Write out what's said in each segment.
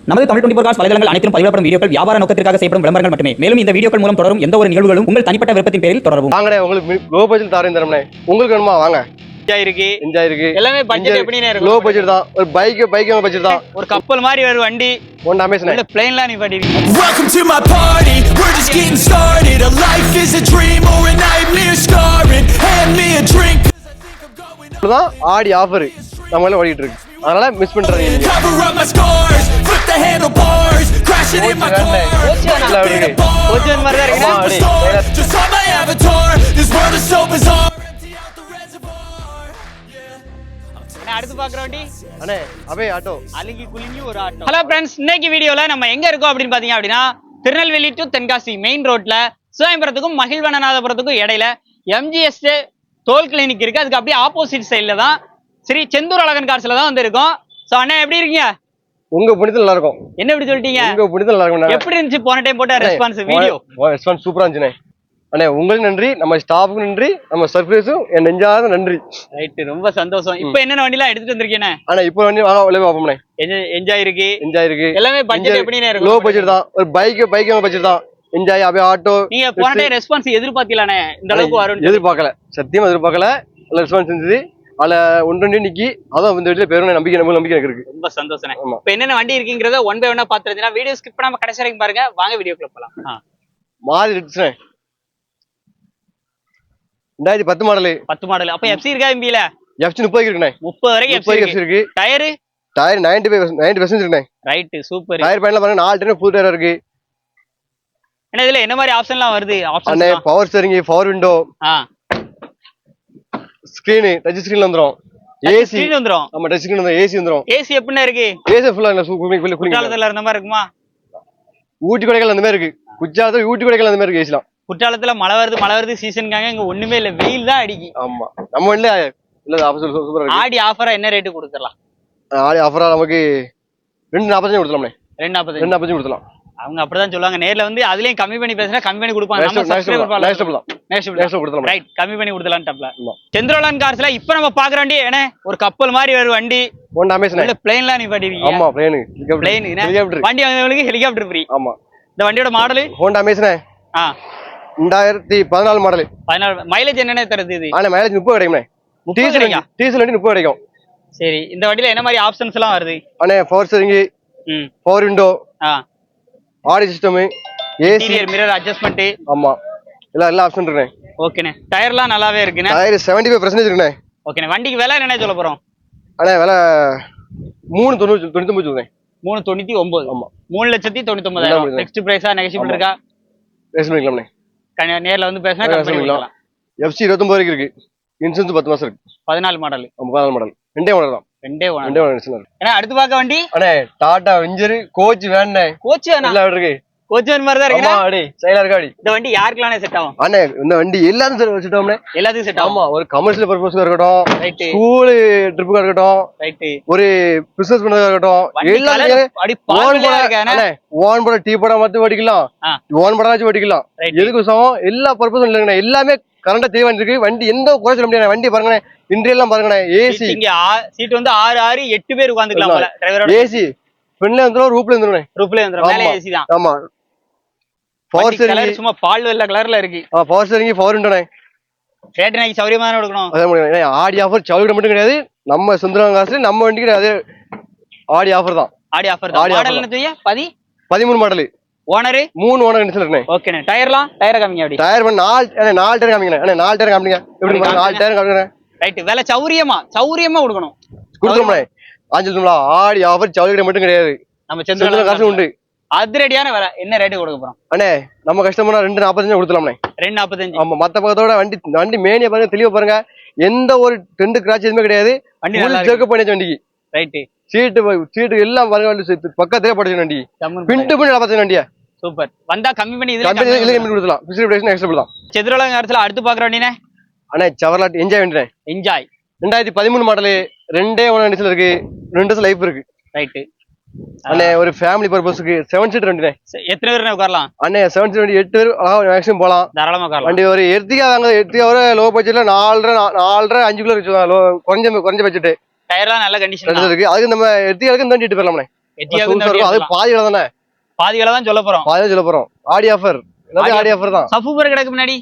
நமது தமிழ் 24 காஸ் வலைதளங்கள் அனைத்தும் பதிவிடப்படும் வீடியோக்கள் வியாபார நோக்கத்திற்காக செய்யப்படும் விளம்பரங்கள் மட்டுமே. மேலும் இந்த வீடியோக்கள் மூலம் தொடரும் எந்த ஒரு நிகழ்வுகளும் உங்கள் தனிப்பட்ட விருப்பத்தின் பேரில் தொடரவும். வாங்கடே, உங்களுக்கு லோ பட்ஜெட் தாரேன் தரம்னே. உங்களுக்கு வேணுமா வாங்க. என்ஜாய் இருக்கு எல்லாமே பட்ஜெட் எப்படினே இருக்கு. லோ பட்ஜெட் தான். ஒரு பைக் பட்ஜெட் தான். ஒரு கப்பல் மாதிரி ஒரு வண்டி ஒன் அமேசிங். இல்ல பிளேன்லாம் நீ பாடிங்க. Welcome to my party. We're just getting started. A life is a dream or a nightmare scarring. Hand me a drink. தான் ஆடி ஆஃபர் நம்மள ஓடிட்டு இருக்கு. அதனால மிஸ் பண்றீங்க. Cover up my scars. Flip the handlebars. Crashing in my car. கோச்சன் மாதிரி தான் இருக்கு. Just on my avatar. This world is so bizarre. அடுத்து பாக்குற வண்டி அண்ணே அபே ஆட்டோ அலிங்கி குலிங்கி ஒரு ஆட்டோ. ஹலோ ஃப்ரெண்ட்ஸ், இன்னைக்கு வீடியோல நம்ம எங்க இருக்கோம் அப்படின்னு பாத்தீங்க அப்படின்னா திருநெல்வேலி டு தென்காசி மெயின் ரோட்ல சிவாயம்பரத்துக்கும் மகிழ்வனநாதபுரத்துக்கும் இடையில எம்ஜிஎஸ் தோல் கிளினிக் இருக்கு. அதுக்கு அப்படியே ஆப்போசிட் சைட்ல தான் ஸ்ரீ செந்தூர் அழகன் கார்ஸ்ல தான் வந்து இருக்கோம். சோ அண்ணா எப்படி இருக்கீங்க? உங்க புனிதல் நல்லா இருக்கும். என்ன இப்படி சொல்லிட்டீங்க? உங்க புனிதல் நல்லா இருக்கும். எப்படி இருந்துச்சு போன டைம் போட்ட ரெஸ்பான்ஸ் வீடியோ? ரெஸ்பான்ஸ் சூப்பரா இருந்துச்சுனே. அண்ணே உங்களுக்கு நன்றி, நம்ம ஸ்டாஃப்க்கு நன்றி, நம்ம சர்ப்ரைஸும் என் நெஞ்சாத நன்றி. ரைட், ரொம்ப சந்தோஷம். இப்போ என்னென்ன வண்டிலாம் எடுத்துட்டு வந்திருக்கீங்க? அண்ணே இப்போ வண்டி வாங்க உள்ளே பாப்போம்ண்ணே. என்ஜாய் இருக்கு. என்ஜாய் இருக்கு. எல்லாமே பட்ஜெட் எப்படினே இருக்கு. லோ பட்ஜெட் தான். ஒரு பைக் பட்ஜெட் தான். Enjoy Ape auto. நீங்க போன டைம் ரெஸ்பான்ஸ் எதிர்பார்த்தீங்களானே? இந்த அளவுக்கு வரும் எதிர்பார்க்கல, சத்தியமா எதிர்பார்க்கல. நல்ல ரெஸ்பான்ஸ் இருந்துச்சு. அதுல ஒன்று நிக்கி அதான் இந்த வீட்டுல பேரும் நம்பிக்கை எனக்கு இருக்கு. ரொம்ப சந்தோஷம். இப்போ என்னென்ன வண்டி இருக்குங்கிறத ஒன் பை ஒன்னா பாத்துறதுனா வீடியோ ஸ்கிப் பண்ணாம கடைசி வரைக்கும் பாருங்க. வாங்க வீடியோக்குள்ள போலாம். மாறி இருந்துச்சுனே. 2010 மாடல். 10 மாடல். அப்ப எஃப்சி இருக்கா? எம்பில எஃப்சி 30 இருக்குண்ணே. 30 வரைக்கும் எஃப்சி இருக்கு. டயர் 90% இருக்குண்ணே. Right, super. டயர் பேன்ல பாருங்க 4 டயர் புது டயர் இருக்கு. என்ன இதுல என்ன மாதிரி ஆப்ஷன்லாம் வருது? அண்ணே power steering, power window, screen, touch ஸ்கிரீன்ல வந்துரும். ஏசி வந்துரும். ஆமா, டச் ஸ்கிரீன் வந்துரும். ஏசி வந்துரும். ஏசி எப்படின்னா இருக்கு? ஏசி ஃபுல்லா இல்ல, கூலிங் குற்றாலத்துல இருந்த மாதிரி இருக்குமா? ஊட்டி கொடைக்கானல் அந்த மாதிரி இருக்கு. குஜராத் ஊட்டி கொடைக்கானல் அந்த மாதிரி இருக்கு ஏசிலாம். குற்றாலத்துல மழை வருது சீசனுக்காக. இங்க ஒண்ணுமே இல்ல, வெயில் தான் அடிக்கி. ஆமா, நம்ம இல்ல இல்ல ஆஃபர் சூப்பரா இருக்கு. ஆடி ஆஃபரா என்ன ரேட் கொடுத்துறலாம்? ஆடி ஆஃபரா நமக்கு 245 கொடுத்துலாம்ண்ணே. 245 கொடுத்துலாம். அவங்க அப்படிதான் சொல்லுவாங்க. நேர்ல வந்து அதுலயும் கம்மி பண்ணி பேசினா கம்மி பண்ணி கொடுப்பாங்க. நம்ம ரைட், கம்மி பண்ணி கொடுத்தலாம். டப்ல செந்தூர் கார்ஸ்ல இப்ப நம்ம பாக்குற வண்டி என்ன ஒரு கப்பல் மாதிரி ஒரு வண்டி. One amazing. இல்ல பிளேன்லாம் நீ பாட்டிருக்கீங்க? ஆமா, பிளேன் வண்டி வந்தவங்களுக்கு ஹெலிகாப்டர் ஃப்ரீ. ஆமா. இந்த வண்டியோட model Honda amazing. 2014 model. 14. Mileage என்னென்ன தருது இது? ஆனா மைலேஜ் 30 கிடைக்கும்ண்ணே. டீசல் வண்டி 30 கிடைக்கும். சரி, இந்த வண்டியில என்ன மாதிரி ஆப்ஷன்ஸ் எல்லாம் வருது? அண்ணே power steering, power window, audio system, AC, interior mirror adjustment. ஆமா, எல்லா ஆப்ஷன் இருக்குண்ணே. ஓகேண்ணே. டயர்லாம் நல்லாவே இருக்குண்ணே. டயர் 75% இருக்குண்ணே. ஓகேண்ணே. வண்டிக்கு விலை என்ன சொல்ல போறோம்? அண்ணே விலை 399. 399. ஆமா, 3,99,000. நெக்ஸ்ட் பிரைஸா நெகோஷியபிள் இருக்கா? பேச பண்ணிக்கலாம்ண்ணே. நேர்ல வந்து பேசினா கம்மி பண்ணிக்கலாம். எஃப்சி 29 வரைக்கும் இருக்கு. இன்சூரன்ஸ் 10 மாசம் இருக்கு. 14 மாடல். 14 மாடல். ரெண்டே மாடல் தான். ரெண்டே மாடல். ஏன்னா அடுத்து பார்க்க வண்டி அண்ணே டாடா வெஞ்சர் கோச் வேணே. கோச் வேணா? நல்லா இருக்கு. கோச் வேன் மாதிரி தான் இருக்கு. ஆமா, அடி சைலா இருக்காடி. இந்த வண்டி யாருக்குலாம் செட் ஆகும்? அண்ணே இந்த வண்டி எல்லாரும் செட் ஆகும்ண்ணே. எல்லாத்துக்கும் செட் ஆகும். ஆமா, ஒரு கமர்ஷியல் பர்பஸ்க்கு இருக்கட்டும், ரைட், ஸ்கூல் ட்ரிப்புக்கு இருக்கட்டும், ரைட், ஒரு பிசினஸ் பண்ணதா இருக்கட்டும், எல்லாரும் ஓன் போட டீ போட மத்த ஓடிக்கலாம், ஓன் போட ஓடிக்கலாம். எதுக்கு சமம் எல்லா பர்பஸும் இல்லைங்கண்ணே. எல்லாமே கரண்டா தேவை இருக்கு. வண்டி எந்த குறை சொல்ல முடியாது. வண்டி பாருங்கண்ணே, இன்றையெல்லாம் பாருங்கண்ணே. ஏசி இங்க சீட் வந்து 8 பேர் உட்கார்ந்துக்கலாம் போல. டிரைவரோட ஏசி ஃப்ரண்ட்ல வந்துரும், ரூப்ல வந்துரும். மேலே ஏசி தான். ஆமா, பவர் ஸ்டீரிங் சும்மா பால் வெள்ளை கலர்ல இருக்கு. பவர் ஸ்டீரிங், பவர் விண்டோண்ணே. ரேட் நாளைக்கு சௌரியமா தான கொடுக்கணும். அதான் ஆடி ஆஃபர் சவுக்கிட மட்டும் கிடையாது. நம்ம சுந்தரம் காசு நம்ம வண்டிக்கு அதே ஆடி ஆஃபர் தான். ஆடி ஆஃபர் தான். மாடல் என்ன தெரியும்? 13 மாடல். ஓனர் 3 ஓனர் கண்டிஷன்ல. ஓகேண்ணே. டயர்லாம் டயர் காமிங்க. அப்படி டயர் 4 டயர் காமிங்க. அண்ணே 4 டயர் காமிங்க. எப்படி 4 டயர் காமிங்க. ரைட், வேலை சௌரியமா கொடுக்கணும். கொடுத்துறோம்ண்ணே. ஆஞ்சல்ங்களா ஆடி ஆஃபர் சவுக்கிட மட்டும் கிடையாது. நம்ம சுந்தரம் காசு உண்டு. அதிரடியான வேலை. என்ன ரேட் கொடுக்க போறோம்? அண்ணே நம்ம கஸ்டமர்னா 245 கொடுத்துலாம்ண்ணே. 245. ஆமா, மத்த பக்கத்தோட வண்டி மேனிய பாருங்க, தெளிவா பாருங்க. எந்த ஒரு டெண்ட் கிராச் எதுவுமே கிடையாது. வண்டி நல்லா செக் பண்ணி வண்டிக்கு. ரைட், சீட்டு எல்லாம் பாருங்க, பக்கத்திலே படிச்ச வண்டி. பின்ட்டு பண்ணி பாத்து வண்டியா. சூப்பர். வந்தா கம்மி பண்ணி இதுல கம்மி கொடுக்கலாம். பிசினஸ் பிரைஸ் எக்ஸ்ட்ரா தான். செதுரலங்க கார்ஸ்ல அடுத்து பாக்குற வண்டினே அண்ணே செவர்லெட் என்ஜாய் வண்டினே. Enjoy 2013 model. ரெண்டே ஓனர் கண்டிஷன்ல இருக்கு. 2 வருஷம் லைஃப் இருக்கு. ரைட் அண்ணே, ஒரு ஃபேமிலி பர்பஸ்க்கு 7 சீட் வண்டினே. எத்தனை பேர் உட்காரலாம்? அண்ணே 7 சீட் வண்டி 8 பேர் மேக்ஸிமம் போலாம், தாராளமா உட்காரலாம். வண்டி ஒரு எர்த்திகா வாங்க. எர்த்திகா ஒரு லோ பட்ஜெட்ல 4.5 5 குள்ள குறைஞ்ச பட்ஜெட். டயர்லாம் நல்ல கண்டிஷன் இருக்கு. அதுக்கு நம்ம எர்த்திகாக்கு இந்த வண்டி போயிடலாம்ண்ணே. எட்டியாவது இருக்கும். அது பாதி விலை தானே, பாதி விலை தான் சொல்ல போறோம். பாதி தான் சொல்ல போறோம். ஆடி ஆஃபர், எல்லாத்தையும் ஆடி ஆஃபர் தான். சஃபூபர் கிடக்கு முன்னாடி.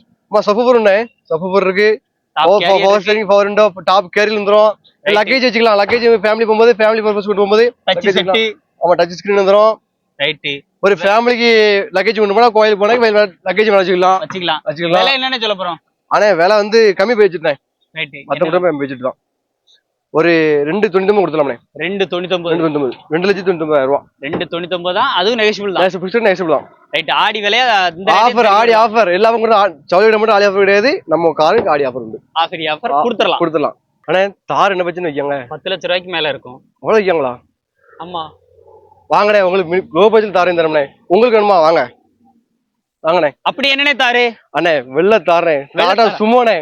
சஃபூபர் ஒண்ணு, சஃபூபர் இருக்கு, power steering, power window, top carrier வந்துரும். லக்கேஜ் வச்சுக்கலாம். லக்கேஜ் ஃபேமிலி போகும்போது, ஃபேமிலி பர்பஸ் கூட்டு போகும்போது டச் செட். ஆமா, டச் ஸ்கிரீன் வந்துரும். ரைட். ஒரு ஃபேமிலிக்கு லக்கேஜ் கொண்டு போனா கோயில் போனா லக்கேஜ் வச்சுக்கலாம். விலை என்னன்னு சொல்ல போறோம். ஆனா விலை வந்து கம்மி போய் வச்சுட்டேன். ரைட். மத்த கூட வச்சுட்டு தான் ஒரு 2.99 கொடுத்துலாம்ண்ணே. 2.99. 2,99,000 ரூபா. 2.99 தான். அதுவும் நெகோஷியபிள் தான். நெகோஷியபிள் தான். ரைட். ஆடி விலையா இந்த ஆஃபர், ஆடி ஆஃபர் எல்லாமே கூட சவுதியில மட்டும் ஆடி ஆஃபர் கிடையாது. நம்ம காருக்கு ஆடி ஆஃபர் உண்டு. ஆஃபர் கொடுத்துடலாம். ஆனா தார் என்ன பச்சுன்னு வைக்காங்க, 10 லட்சம் ரூபாய்க்கு மேல இருக்கும். அவ்வளவு வைக்காங்களா? ஆமா, வாங்கண்ணே. உங்களுக்கு லோ பட்ஜெட் தாரேன் தரம்ண்ணே. உங்களுக்கு வேணுமா? வாங்கண்ணே. அப்படி என்னன்னே தாரு அண்ணே? வெள்ள தாரேன். டாடா சுமோண்ணே.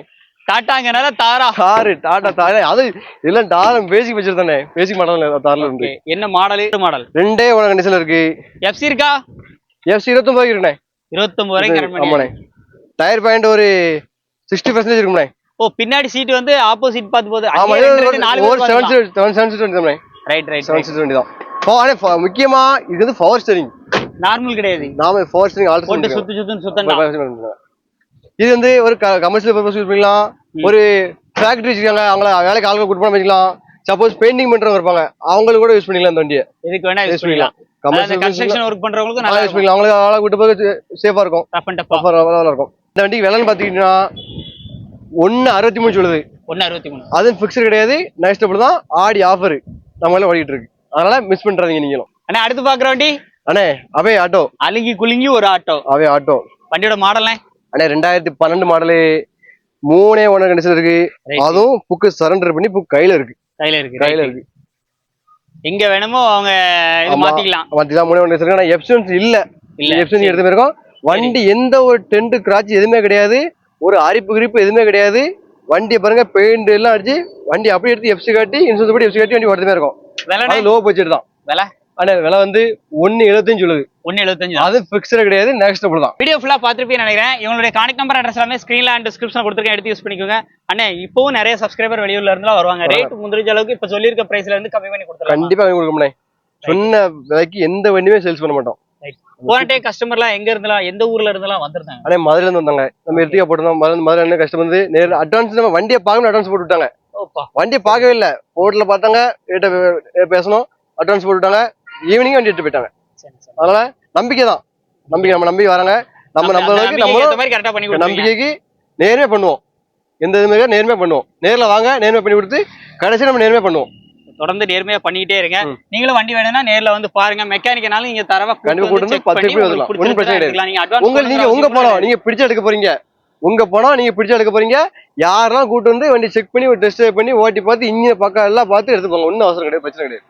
டாட்டாங்கனால தாரா தாரு, டாடா தாரே. அது இல்ல தாரம் பேசிக் வச்சிருந்தானே. பேசிக் மாடல் தார்ல இருந்து. என்ன மாடல்? ரெண்டே ஒன்று கண்டிஷன்ல இருக்கு. எஃப்சி இருக்கா? எஃப்சி 29 இருக்குண்ணே. 29 வரைக்கும். ஆமாண்ணே. டயர் பாயிண்ட் ஒரு 60% இருக்குண்ணே. ஓ, பின்னாடி சீட் வந்து ஆப்போசிட் பார்த்து போகுது. ஆமா, ஒரு 7 சீட் வந்துமே. ரைட். 7 சீட் வண்டி தான். முக்கியமா இது வந்து பவர் ஸ்டீரிங், நார்மல் கிடையாது. நாம பவர் ஸ்டீரிங் ஆல்டர் போட்டு சுத்தம். இது வந்து ஒரு கமர்ஷியல் பர்பஸ் யூஸ் பண்ணிக்கலாம். ஒரு ஃபேக்டரி வச்சிருக்காங்க, அவங்கள வேலைக்கு ஆளுங்க கூட்டு போன வச்சுக்கலாம். சப்போஸ் பெயிண்டிங் பண்றவங்க இருப்பாங்க, அவங்களுக்கு கூட யூஸ் பண்ணிக்கலாம். இந்த வண்டியை இதுக்கு வேணா யூஸ் பண்ணிக்கலாம். கன்ஸ்ட்ரக்ஷன் வொர்க் பண்றவங்களுக்கு நல்லா யூஸ் பண்ணிக்கலாம். அவங்களுக்கு ஆளை கூட்டு போய் சேஃபா இருக்கும், இருக்கும். இந்த வண்டிக்கு விலைன்னு பாத்தீங்கன்னா 1.63 சொல்லுது. 1.63. அது பிக்ஸ்டு கிடையாது, நெக்ஸ்டபிள் தான். ஆடி ஆஃபர் நம்ம எல்லாம் ஓடிட்டு இருக்கு, அதனால மிஸ் பண்றாதீங்க நீங்களும். அண்ணா, அடுத்து பாக்குற வண்டி அண்ணே அவே ஆட்டோ. அழுங்கி குலுங்கி ஒரு ஆட்டோ. அவே ஆட்டோ. வண்டியோட மாடல் அண்ணே 2012 மாடலு. 3.1 கண்டிஷன் இருக்கு. அதுவும் புக்கு சரண்டர் பண்ணி புக் கையில இருக்கு. எங்க வேணுமோ அவங்க இது மாத்திக்கலாம். 3.1 கண்டிஷன் இருக்கு. ஆனா எப்சன்ஸ் இல்ல. எப்சன்ஸ் எடுத்து போயிருக்கோம். வண்டி எந்த ஒரு டென்ட் கிராட்ச் எதுவுமே கிடையாது, ஒரு அரிப்பு கிரிப்பு எதுவுமே கிடையாது. வண்டியை பாருங்க, பெயிண்ட் எல்லாம் அடிச்சு வண்டி அப்படியே எடுத்து எஃப்சி காட்டி இன்சூரன்ஸ் படி எஃப்சி காட்டி வண்டி ஓடுறதுமே இருக்கும். லோ பட்ஜெட் தான். விலை வந்து 1.75 சொல்லுது. 1.75. அது பிக்ஸ்டு கிடையாது, நெக்ஸ்டபிள் தான். வீடியோ ஃபுல்லா பாத்துருப்பீங்கன்னு நினைக்கிறேன். இவங்களுடைய கான்டாக்ட் நம்பர், அட்ரஸ் எல்லாமே ஸ்கிரீன்ல அண்ட் டிஸ்கிரிப்ஷன்ல கொடுத்துருக்கேன், எடுத்து யூஸ் பண்ணிக்கோங்க. அண்ணே, இப்பவும் நிறைய சப்ஸ்கிரைபர் வெளியூர்ல இருந்தா வருவாங்க. ரேட் முந்திரிஞ்ச அளவுக்கு இப்ப சொல்லியிருக்க பிரைஸ்ல இருந்து கம்மி பண்ணி கொடுத்துருவோம். கண்டிப்பா கம்மி கொடுக்க முடியும். சொன்ன விலைக்கு எந்த வண்டியுமே சேல்ஸ் பண்ண மாட்டோம். போன டைம் கஸ்டமர்லாம் எங்க இருந்தலாம், எந்த ஊர்ல இருந்தலாம் வந்திருந்தாங்க? அண்ணே மதுரையில இருந்து வந்தாங்க. நம்ம எடுத்துக்க போட்டோம். மதுரை என்ன கஸ்டமர் வந்து நேரில் அட்வான்ஸ், நம்ம வண்டியை பார்க்கணும், அட்வான்ஸ் போட்டு விட்டாங்க. வண்டியை பார்க்கவே இல்லை, போர்ட்ல பார்த்தாங்க, பேசணும், அட்வான்ஸ் போட்டு விட்டாங்க. ஈவினிங் வண்டி எடுத்து போயிட்டாங்க. அதனால நம்பிக்கை தான். நம்ம நம்பி வராங்க. நம்ம நம்பிக்கைக்கு நேர்மையா பண்ணுவோம். எந்த இதுமே நேர்மையா பண்ணுவோம். நேர்ல வாங்க, நேர்மையா பண்ணி கொடுத்து கடைசி நம்ம நேர்மையா பண்ணுவோம். தொடர்ந்து நேர்மையா பண்ணிட்டே இருங்க. நீங்களும் வண்டி வேணும்னா நேர்ல வந்து பாருங்க. மெக்கானிக்கனாலும் நீங்க தரவா கண்டிப்பா கூட்டு 10 பேர் வரலாம். ஒன்றும் பிரச்சனை கிடையாது. நீங்க உங்க போனோம், நீங்க பிடிச்ச எடுக்க போறீங்க. உங்க போனா நீங்க பிடிச்ச எடுக்க போறீங்க. யாரெல்லாம் கூட்டு வந்து வண்டி செக் பண்ணி, ஒரு டெஸ்ட் பண்ணி ஓட்டி பார்த்து இன்ஜின் பக்கம் எல்லாம் பார்த்து எடுத்து போங்க. ஒன்னும் அவசரம் கிடையாது, பிரச்சனை கிடையாது.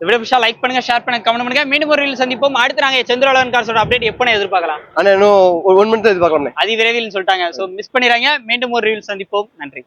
வீடியோ பிடிச்சா லைக் பண்ணுங்க, ஷேர் பண்ணுங்க, கமெண்ட் பண்ணுங்க. மீண்டும் ஒரு ரீல் சந்திப்போம். அடுத்து நாங்க செந்திரவளவன் கார்ஸோட அப்டேட் எப்போ எதிர்பார்க்கலாம்? ஆனா இன்னும் 1 மந்த் எதிர்பார்க்கலாம். அதி விரைவில் சொல்லிட்டாங்க. சோ மிஸ் பண்ணிராங்க. மீண்டும் ஒரு ரீல் சந்திப்போம். நன்றி.